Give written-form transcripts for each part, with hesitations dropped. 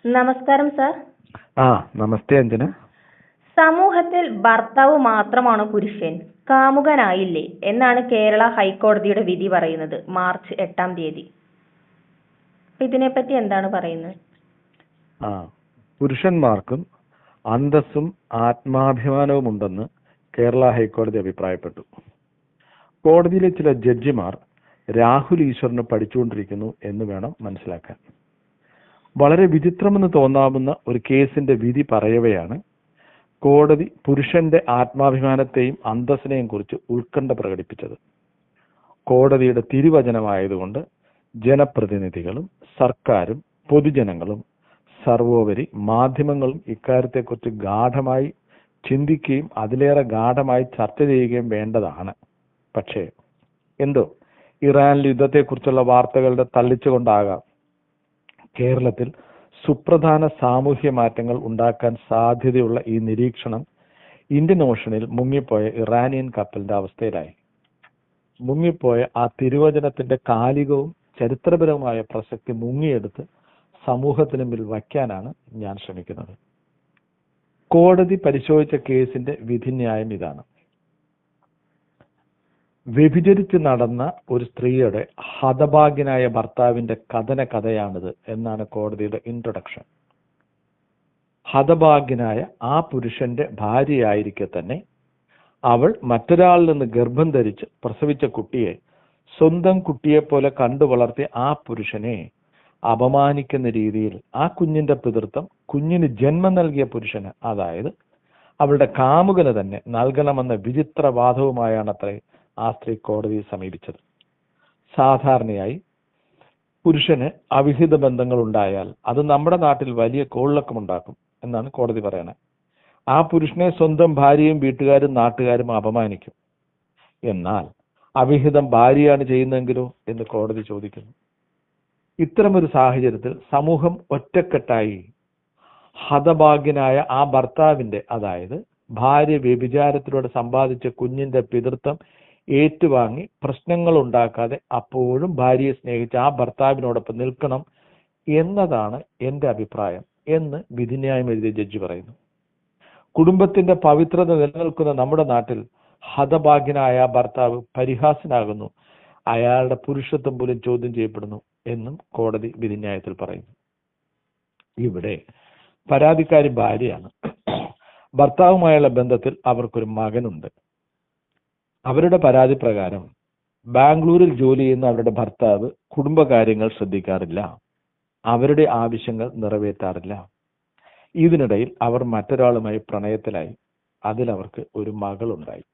നമസ്കാരം സാർ. നമസ്തേ അഞ്ജന. സമൂഹത്തിൽ ഭർത്താവ് മാത്രമാണോ പുരുഷൻ, കാമുകനായില്ലേ എന്നാണ് കേരള ഹൈക്കോടതിയുടെ വിധി പറയുന്നത് മാർച്ച് 8-ാം തീയതി. ഇതിനെപ്പറ്റി എന്താണ് പറയുന്നത്? പുരുഷന്മാർക്കും അന്തസ്സും ആത്മാഭിമാനവും ഉണ്ടെന്ന് കേരള ഹൈക്കോടതി അഭിപ്രായപ്പെട്ടു. കോടതിയിലെ ചില ജഡ്ജിമാർ രാഹുൽ ഈശ്വറിന് പഠിച്ചുകൊണ്ടിരിക്കുന്നു എന്ന് വേണം മനസ്സിലാക്കാൻ. വളരെ വിചിത്രമെന്ന് തോന്നാവുന്ന ഒരു കേസിന്റെ വിധി പറയവെയാണ് കോടതി പുരുഷന്റെ ആത്മാഭിമാനത്തെയും അന്തസ്സിനെയും കുറിച്ച് ഉത്കണ്ഠ പ്രകടിപ്പിച്ചത്. കോടതിയുടെ തിരുവചനമായതുകൊണ്ട് ജനപ്രതിനിധികളും സർക്കാരും പൊതുജനങ്ങളും സർവോപരി മാധ്യമങ്ങളും ഇക്കാര്യത്തെക്കുറിച്ച് ഗാഢമായി ചിന്തിക്കുകയും അതിലേറെ ഗാഢമായി ചർച്ച ചെയ്യുകയും വേണ്ടതാണ്. പക്ഷേ എന്തോ ഇറാനിൽ യുദ്ധത്തെക്കുറിച്ചുള്ള വാർത്തകളുടെ തള്ളിച്ചുകൊണ്ടാകാം കേരളത്തിൽ സുപ്രധാന സാമൂഹ്യ മാറ്റങ്ങൾ ഉണ്ടാക്കാൻ സാധ്യതയുള്ള ഈ നിരീക്ഷണം ഇന്ത്യൻ ഓഷനിൽ മുങ്ങിപ്പോയ ഇറാനിയൻ കപ്പലിന്റെ അവസ്ഥയിലായി. മുങ്ങിപ്പോയ ആ തിരുവചനത്തിന്റെ കാലികവും ചരിത്രപരവുമായ പ്രസക്തി മുങ്ങിയെടുത്ത് സമൂഹത്തിന് മുമ്പിൽ വയ്ക്കാനാണ് ഞാൻ ശ്രമിക്കുന്നത്. കോടതി പരിശോധിച്ച കേസിന്റെ വിധിന്യായം ഇതാണ്. വ്യഭിചരിച്ച് നടന്ന ഒരു സ്ത്രീയുടെ ഹതഭാഗ്യനായ ഭർത്താവിന്റെ കഥയാണിത് എന്നാണ് കോടതിയുടെ ഇൻട്രൊഡക്ഷൻ. ഹതഭാഗ്യനായ ആ പുരുഷന്റെ ഭാര്യയായിരിക്കെ തന്നെ അവൾ മറ്റൊരാളിൽ നിന്ന് ഗർഭം ധരിച്ച് പ്രസവിച്ച കുട്ടിയെ സ്വന്തം കുട്ടിയെപ്പോലെ കണ്ടു വളർത്തിയ ആ പുരുഷനെ അപമാനിക്കുന്ന രീതിയിൽ ആ കുഞ്ഞിന്റെ പിതൃത്വം കുഞ്ഞിന് ജന്മം നൽകിയ പുരുഷന്, അതായത് അവളുടെ കാമുകന് തന്നെ നൽകണമെന്ന വിചിത്രവാദവുമായാണത്രേ ആ സ്ത്രീ കോടതിയെ സമീപിച്ചത്. സാധാരണയായി പുരുഷന് അവിഹിത ബന്ധങ്ങൾ ഉണ്ടായാൽ അത് നമ്മുടെ നാട്ടിൽ വലിയ കോളിളക്കമുണ്ടാക്കും എന്നാണ് കോടതി പറയണത്. ആ പുരുഷനെ സ്വന്തം ഭാര്യയും വീട്ടുകാരും നാട്ടുകാരും അപമാനിക്കും. എന്നാൽ അവിഹിതം ഭാര്യയാണ് ചെയ്യുന്നതെങ്കിലോ എന്ന് കോടതി ചോദിക്കുന്നു. ഇത്തരമൊരു സാഹചര്യത്തിൽ സമൂഹം ഒറ്റക്കെട്ടായി ഹതഭാഗ്യനായ ആ ഭർത്താവിന്റെ, അതായത് ഭാര്യ വ്യഭിചാരത്തിലൂടെ സമ്പാദിച്ച കുഞ്ഞിന്റെ പിതൃത്വം ഏറ്റുവാങ്ങി പ്രശ്നങ്ങൾ ഉണ്ടാക്കാതെ അപ്പോഴും ഭാര്യയെ സ്നേഹിച്ച് ആ ഭർത്താവിനോടൊപ്പം നിൽക്കണം എന്നതാണ് എന്റെ അഭിപ്രായം എന്ന് വിധിന്യായം എഴുതിയ ജഡ്ജി പറയുന്നു. കുടുംബത്തിന്റെ പവിത്രത നിലനിൽക്കുന്ന നമ്മുടെ നാട്ടിൽ ഹതഭാഗ്യനായ ഭർത്താവ് പരിഹാസനാകുന്നു, അയാളുടെ പുരുഷത്വം പോലും ചോദ്യം ചെയ്യപ്പെടുന്നു എന്നും കോടതി വിധിന്യായത്തിൽ പറയുന്നു. ഇവിടെ പരാതിക്കാരി ഭാര്യയാണ്. ഭർത്താവുമായുള്ള ബന്ധത്തിൽ അവർക്കൊരു മകനുണ്ട്. അവരുടെ പരാതി പ്രകാരം ബാംഗ്ലൂരിൽ ജോലി ചെയ്യുന്ന അവരുടെ ഭർത്താവ് കുടുംബകാര്യങ്ങൾ ശ്രദ്ധിക്കാറില്ല, അവരുടെ ആവശ്യങ്ങൾ നിറവേറ്റാറില്ല. ഇതിനിടയിൽ അവർ മറ്റൊരാളുമായി പ്രണയത്തിലായി. അതിലവർക്ക് ഒരു മകളുണ്ടായി.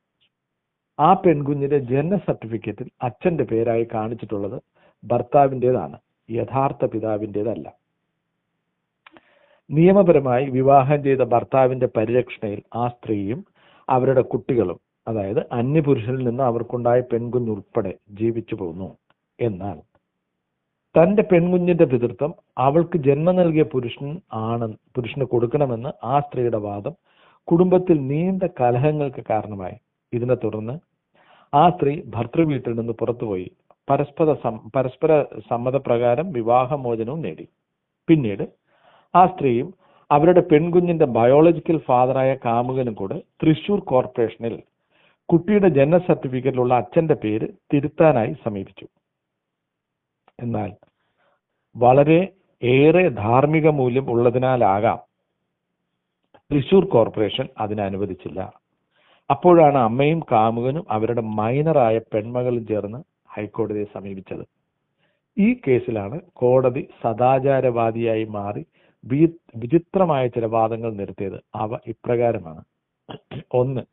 ആ പെൺകുഞ്ഞിന്റെ ജനന സർട്ടിഫിക്കറ്റിൽ അച്ഛന്റെ പേരായി കാണിച്ചിട്ടുള്ളത് ഭർത്താവിൻ്റെതാണ്, യഥാർത്ഥ പിതാവിൻ്റെതല്ല. നിയമപരമായി വിവാഹം ചെയ്ത ഭർത്താവിന്റെ പരിരക്ഷണയിൽ ആ സ്ത്രീയും അവരുടെ കുട്ടികളും, അതായത് അന്യപുരുഷനിൽ നിന്ന് അവർക്കുണ്ടായ പെൺകുഞ്ഞുൾപ്പെടെ ജീവിച്ചു പോകുന്നു. എന്നാൽ തന്റെ പെൺകുഞ്ഞിന്റെ പിതൃത്വം അവൾക്ക് ജന്മം നൽകിയ പുരുഷന് കൊടുക്കണമെന്ന് ആ സ്ത്രീയുടെ വാദം കുടുംബത്തിൽ നീണ്ട കലഹങ്ങൾക്ക് കാരണമായി. ഇതിനെ തുടർന്ന് ആ സ്ത്രീ ഭർത്തൃവീട്ടിൽ നിന്ന് പുറത്തുപോയി പരസ്പര സമ്മതപ്രകാരം വിവാഹമോചനവും നേടി. പിന്നീട് ആ സ്ത്രീയും അവരുടെ പെൺകുഞ്ഞിന്റെ ബയോളജിക്കൽ ഫാദറായ കാമുകനും കൂടെ തൃശൂർ കോർപ്പറേഷനിൽ കുട്ടിയുടെ ജനന സർട്ടിഫിക്കറ്റിലുള്ള അച്ഛന്റെ പേര് തിരുത്താനായി സമീപിച്ചു. എന്നാൽ വളരെ ഏറെ ധാർമ്മിക മൂല്യം ഉള്ളതിനാലാകാം തൃശൂർ കോർപ്പറേഷൻ അതിനെ അനുവദിച്ചില്ല. അപ്പോഴാണ് അമ്മയും കാമുകനും അവരുടെ മൈനറായ പെൺമകളും ചേർന്ന് ഹൈക്കോടതിയെ സമീപിച്ചത്. ഈ കേസിലാണ് കോടതി സദാചാരവാദിയായി മാറി വിചിത്രമായ ചില വാദങ്ങൾ നിർത്തിയത്. അവ ഇപ്രകാരമാണ്. 1.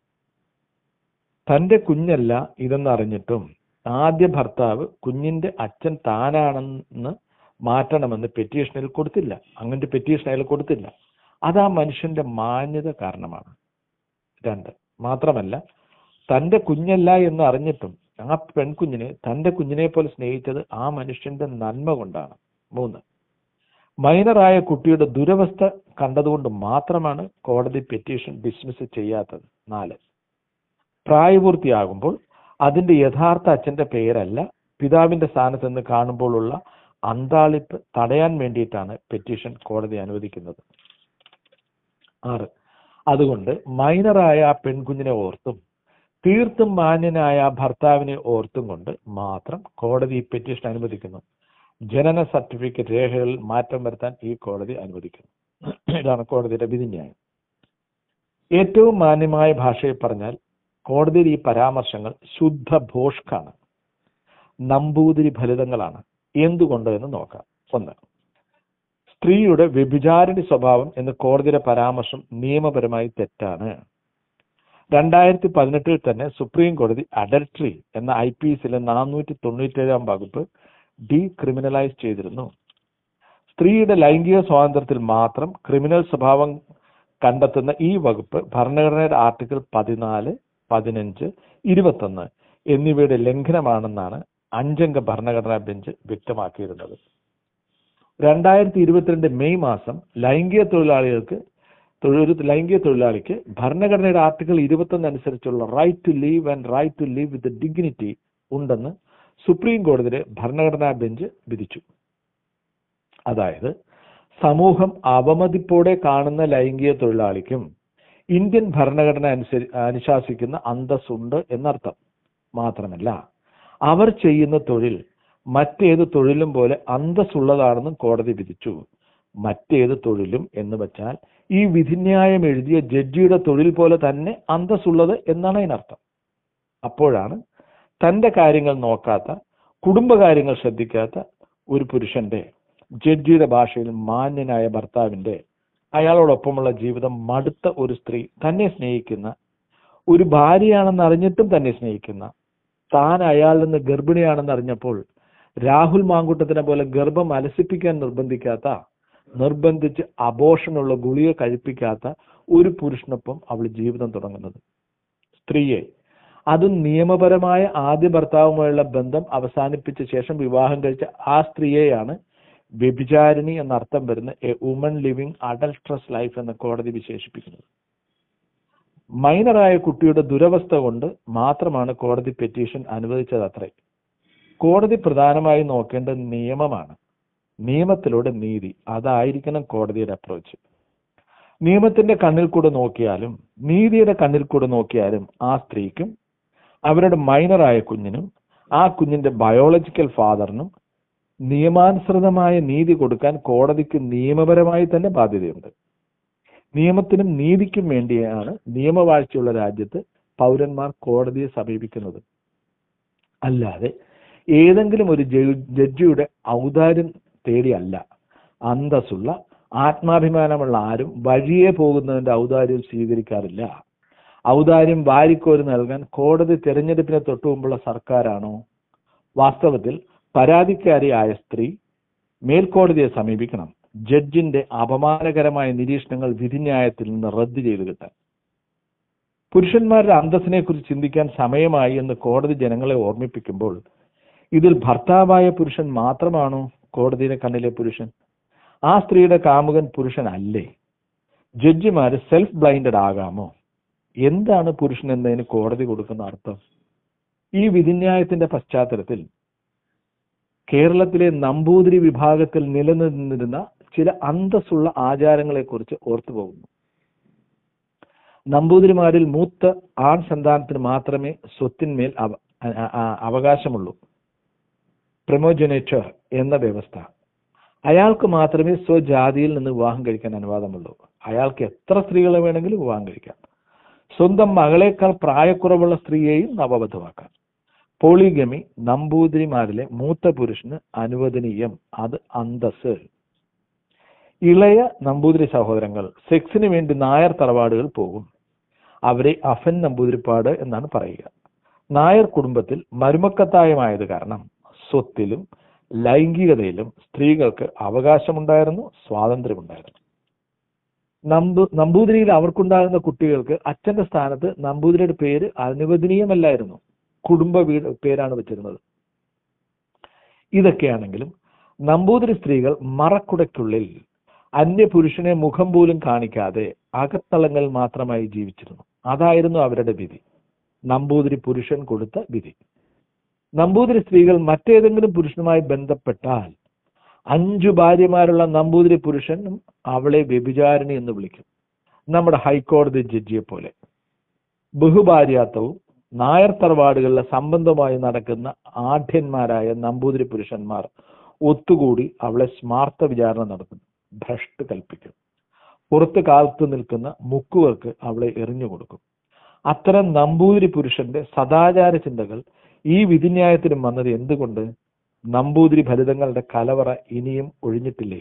തന്റെ കുഞ്ഞല്ല ഇതെന്നറിഞ്ഞിട്ടും ആദ്യ ഭർത്താവ് കുഞ്ഞിന്റെ അച്ഛൻ താനാണെന്ന് മാറ്റണമെന്ന് പെറ്റീഷനിൽ കൊടുത്തില്ല. അങ്ങനത്തെ പെറ്റീഷൻ അയാൾ കൊടുത്തില്ല. അത് ആ മനുഷ്യന്റെ മാന്യത കാരണമാണ്. 2. മാത്രമല്ല, തന്റെ കുഞ്ഞല്ല എന്ന് അറിഞ്ഞിട്ടും ആ പെൺകുഞ്ഞിനെ തന്റെ കുഞ്ഞിനെ പോലെ സ്നേഹിച്ചത് ആ മനുഷ്യന്റെ നന്മ കൊണ്ടാണ്. 3. മൈനറായ കുട്ടിയുടെ ദുരവസ്ഥ കണ്ടതുകൊണ്ട് മാത്രമാണ് കോടതി പെറ്റീഷൻ ഡിസ്മിസ് ചെയ്യാത്തത്. 4. പ്രായപൂർത്തിയാകുമ്പോൾ അതിന്റെ യഥാർത്ഥ അച്ഛന്റെ പേരല്ല പിതാവിന്റെ സ്ഥാനത്ത് നിന്ന് കാണുമ്പോഴുള്ള അന്താളിപ്പ് തടയാൻ വേണ്ടിയിട്ടാണ് പെറ്റീഷൻ കോടതി അനുവദിക്കുന്നത്. 6. അതുകൊണ്ട് മൈനറായ ആ പെൺകുഞ്ഞിനെ ഓർത്തും തീർത്തും മാന്യനായ ഭർത്താവിനെ ഓർത്തും കൊണ്ട് മാത്രം കോടതി ഈ പെറ്റീഷൻ അനുവദിക്കുന്നു. ജനന സർട്ടിഫിക്കറ്റ് രേഖകളിൽ മാറ്റം വരുത്താൻ ഈ കോടതി അനുവദിക്കുന്നു. ഇതാണ് കോടതിയുടെ വിധിന്യായം. ഏറ്റവും മാന്യമായ ഭാഷയിൽ പറഞ്ഞാൽ കോടതിയിൽ ഈ പരാമർശങ്ങൾ ശുദ്ധ ഭോഷ്കാണ്, നമ്പൂതിരി ഫലിതങ്ങളാണ്. എന്തുകൊണ്ട് എന്ന് നോക്കാം. 1. സ്ത്രീയുടെ വ്യഭിചാരിണി സ്വഭാവം എന്ന് കോടതിയുടെ പരാമർശം നിയമപരമായി തെറ്റാണ്. 2018 തന്നെ സുപ്രീം കോടതി അഡൽട്ടറി എന്ന IPCയിലെ 497 വകുപ്പ് ഡീക്രിമിനലൈസ് ചെയ്തിരുന്നു. സ്ത്രീയുടെ ലൈംഗിക സ്വാതന്ത്ര്യത്തിൽ മാത്രം ക്രിമിനൽ സ്വഭാവം കണ്ടെത്തുന്ന ഈ വകുപ്പ് ഭരണഘടനയുടെ ആർട്ടിക്കിൾ 14, 15, 21 എന്നിവയുടെ ലംഘനമാണെന്നാണ് 5-അംഗ ഭരണഘടനാ ബെഞ്ച് വ്യക്തമാക്കിയിരുന്നത്. 2022 മെയ് മാസം ലൈംഗിക തൊഴിലാളിക്ക് ഭരണഘടനയുടെ ആർട്ടിക്കിൾ 21 അനുസരിച്ചുള്ള right to live and right to live with dignity ഉണ്ടെന്ന് സുപ്രീം കോടതിയുടെ ഭരണഘടനാ ബെഞ്ച് വിധിച്ചു. അതായത് സമൂഹം അവമതിപ്പോടെ കാണുന്ന ലൈംഗിക തൊഴിലാളിക്കും ഇന്ത്യൻ ഭരണഘടന അനുശാസിക്കുന്ന അന്തസ്സുണ്ട് എന്നർത്ഥം. മാത്രമല്ല, അവർ ചെയ്യുന്ന തൊഴിൽ മറ്റേത് തൊഴിലും പോലെ അന്തസ്സുള്ളതാണെന്നും കോടതി വിധിച്ചു. മറ്റേത് തൊഴിലും എന്ന് വെച്ചാൽ ഈ വിധിന്യായം എഴുതിയ ജഡ്ജിയുടെ തൊഴിൽ പോലെ തന്നെ അന്തസ്സുള്ളത് എന്നാണ് അതിനർത്ഥം. അപ്പോഴാണ് തന്റെ കാര്യങ്ങൾ നോക്കാത്ത, കുടുംബകാര്യങ്ങൾ ശ്രദ്ധിക്കാത്ത ഒരു പുരുഷന്റെ, ജഡ്ജിയുടെ ഭാഷയിൽ മാന്യനായ ഭർത്താവിന്റെ, അയാളോടൊപ്പമുള്ള ജീവിതം മടുത്ത ഒരു സ്ത്രീ, തന്നെ സ്നേഹിക്കുന്ന ഒരു ഭാര്യയാണെന്ന് അറിഞ്ഞിട്ടും തന്നെ സ്നേഹിക്കുന്ന, താൻ അയാളിൽ നിന്ന് ഗർഭിണിയാണെന്ന് അറിഞ്ഞപ്പോൾ രാഹുൽ മാങ്കുട്ടത്തിനെ പോലെ ഗർഭം അലസിപ്പിക്കാൻ നിർബന്ധിച്ച് അബോർഷനുള്ള ഗുളിക കഴിപ്പിക്കാത്ത ഒരു പുരുഷനൊപ്പം അവൾ ജീവിതം തുടങ്ങുന്നത്. സ്ത്രീയെ, അതും നിയമപരമായ ആദ്യ ഭർത്താവുമായുള്ള ബന്ധം അവസാനിപ്പിച്ച ശേഷം വിവാഹം കഴിച്ച ആ സ്ത്രീയെയാണ് വ്യഭിചാരിണി എന്നർത്ഥം വരുന്ന A woman living adulteress life എന്ന കോടതി വിശേഷിപ്പിക്കുന്നത്. മൈനറായ കുട്ടിയുടെ ദുരവസ്ഥ കൊണ്ട് മാത്രമാണ് കോടതി പെറ്റീഷൻ അനുവദിച്ചതത്രേ. കോടതി പ്രധാനമായി നോക്കേണ്ടത് നിയമമാണ്. നിയമത്തിലൂടെ നീതി, അതായിരിക്കണം കോടതിയുടെ അപ്രോച്ച്. നിയമത്തിന്റെ കണ്ണിൽ കൂടെ നോക്കിയാലും നീതിയുടെ കണ്ണിൽ കൂടെ നോക്കിയാലും ആ സ്ത്രീക്കും അവരുടെ മൈനറായ കുഞ്ഞിനും ആ കുഞ്ഞിന്റെ ബയോളജിക്കൽ ഫാദറിനും നിയമാനുസൃതമായ നീതി കൊടുക്കാൻ കോടതിക്ക് നിയമപരമായി തന്നെ ബാധ്യതയുണ്ട്. നിയമത്തിനും നീതിക്കും വേണ്ടിയാണ് നിയമവാഴ്ചയുള്ള രാജ്യത്ത് പൗരന്മാർ കോടതിയെ സമീപിക്കുന്നത്. അല്ലാതെ ഏതെങ്കിലും ഒരു ജഡ്ജിയുടെ ഔദാര്യം തേടിയല്ല. അന്തസ്സുള്ള, ആത്മാഭിമാനമുള്ള ആരും വഴിയെ പോകുന്നതിന്റെ ഔദാര്യം സ്വീകരിക്കാറില്ല. ഔദാര്യം വാരിക്കോരി നൽകാൻ കോടതി തെരഞ്ഞെടുപ്പിനെ തൊട്ടുമുമ്പുള്ള സർക്കാരാണോ? വാസ്തവത്തിൽ പരാതിക്കാരിയായ സ്ത്രീ മേൽക്കോടതിയെ സമീപിക്കണം, ജഡ്ജിന്റെ അപമാനകരമായ നിരീക്ഷണങ്ങൾ വിധിന്യായത്തിൽ നിന്ന് റദ്ദ് ചെയ്തു കിട്ടാൻ. പുരുഷന്മാരുടെ അന്തസ്സിനെ കുറിച്ച് ചിന്തിക്കാൻ സമയമായി എന്ന് കോടതി ജനങ്ങളെ ഓർമ്മിപ്പിക്കുമ്പോൾ ഇതിൽ ഭർത്താവായ പുരുഷൻ മാത്രമാണോ കോടതിയുടെ കണ്ണിലെ പുരുഷൻ? ആ സ്ത്രീയുടെ കാമുകൻ പുരുഷനല്ലേ? ജഡ്ജിമാര് സെൽഫ് ബ്ലൈൻഡഡ് ആകാമോ? എന്താണ് പുരുഷൻ എന്നതിന് കോടതി കൊടുക്കുന്ന അർത്ഥം? ഈ വിധിന്യായത്തിന്റെ പശ്ചാത്തലത്തിൽ കേരളത്തിലെ നമ്പൂതിരി വിഭാഗത്തിൽ നിലനിന്നിരുന്ന ചില അന്തസ്സുള്ള ആചാരങ്ങളെ കുറിച്ച് ഓർത്തുപോകുന്നു. നമ്പൂതിരിമാരിൽ മൂത്ത ആൺ സന്താനത്തിന് മാത്രമേ സ്വത്തിന്മേൽ അവകാശമുള്ളൂ. പ്രമോജനേറ്റർ എന്ന വ്യവസ്ഥ. അയാൾക്ക് മാത്രമേ സ്വജാതിയിൽ നിന്ന് വിവാഹം കഴിക്കാൻ അനുവാദമുള്ളൂ. അയാൾക്ക് എത്ര സ്ത്രീകളെ വേണമെങ്കിലും വിവാഹം കഴിക്കാം. സ്വന്തം മകളേക്കാൾ പ്രായക്കുറവുള്ള സ്ത്രീയെയും നവവധുവാക്കാം. പോളിഗമി നമ്പൂതിരിമാരിലെ മൂത്ത പുരുഷന് അനുവദനീയം. അത് അന്തസ്. ഇളയ നമ്പൂതിരി സഹോദരങ്ങൾ സെക്സിന് വേണ്ടി നായർ തറവാടുകൾ പോകും. അവരെ അഫൻ നമ്പൂതിരിപ്പാട് എന്നാണ് പറയുക. നായർ കുടുംബത്തിൽ മരുമക്കത്തായമായത് കാരണം സ്വത്തിലും ലൈംഗികതയിലും സ്ത്രീകൾക്ക് അവകാശമുണ്ടായിരുന്നു, സ്വാതന്ത്ര്യമുണ്ടായിരുന്നു. നമ്പൂതിരിയിൽ അവർക്കുണ്ടാകുന്ന കുട്ടികൾക്ക് അച്ഛന്റെ സ്ഥാനത്ത് നമ്പൂതിരിയുടെ പേര് അനുവദനീയമല്ലായിരുന്നു. കുടുംബ പേരാണ് വെച്ചിരുന്നത്. ഇതൊക്കെയാണെങ്കിലും നമ്പൂതിരി സ്ത്രീകൾ മറക്കുടയ്ക്കുള്ളിൽ അന്യപുരുഷനെ മുഖം പോലും കാണിക്കാതെ അകത്തളങ്ങളിൽ മാത്രമായി ജീവിച്ചിരുന്നു. അതായിരുന്നു അവരുടെ വിധി, നമ്പൂതിരി പുരുഷൻ കൊടുത്ത വിധി. നമ്പൂതിരി സ്ത്രീകൾ മറ്റേതെങ്കിലും പുരുഷനുമായി ബന്ധപ്പെട്ടാൽ 5 ഭാര്യമാരുള്ള നമ്പൂതിരി പുരുഷനും അവളെ വ്യഭിചാരിണി എന്ന് വിളിക്കും. നമ്മുടെ ഹൈക്കോടതി ജഡ്ജിയെ പോലെ. ബഹുഭാര്യാത്വവും നായർ തറവാടുകളിലെ സംബന്ധമായി നടക്കുന്ന ആഢ്യന്മാരായ നമ്പൂതിരി പുരുഷന്മാർ ഒത്തുകൂടി അവളെ സ്മാർത്ഥ വിചാരണ നടത്തും, ഭ്രഷ്ട് കൽപ്പിക്കും. പുറത്ത് കാത്തു നിൽക്കുന്ന മുക്കുവർക്ക് അവളെ എറിഞ്ഞു കൊടുക്കും. അത്തരം നമ്പൂതിരി പുരുഷന്റെ സദാചാര ചിന്തകൾ ഈ വിധിന്യായത്തിനും വന്നത് എന്തുകൊണ്ട്? നമ്പൂതിരി ഫലിതങ്ങളുടെ കലവറ ഇനിയും ഒഴിഞ്ഞിട്ടില്ലേ?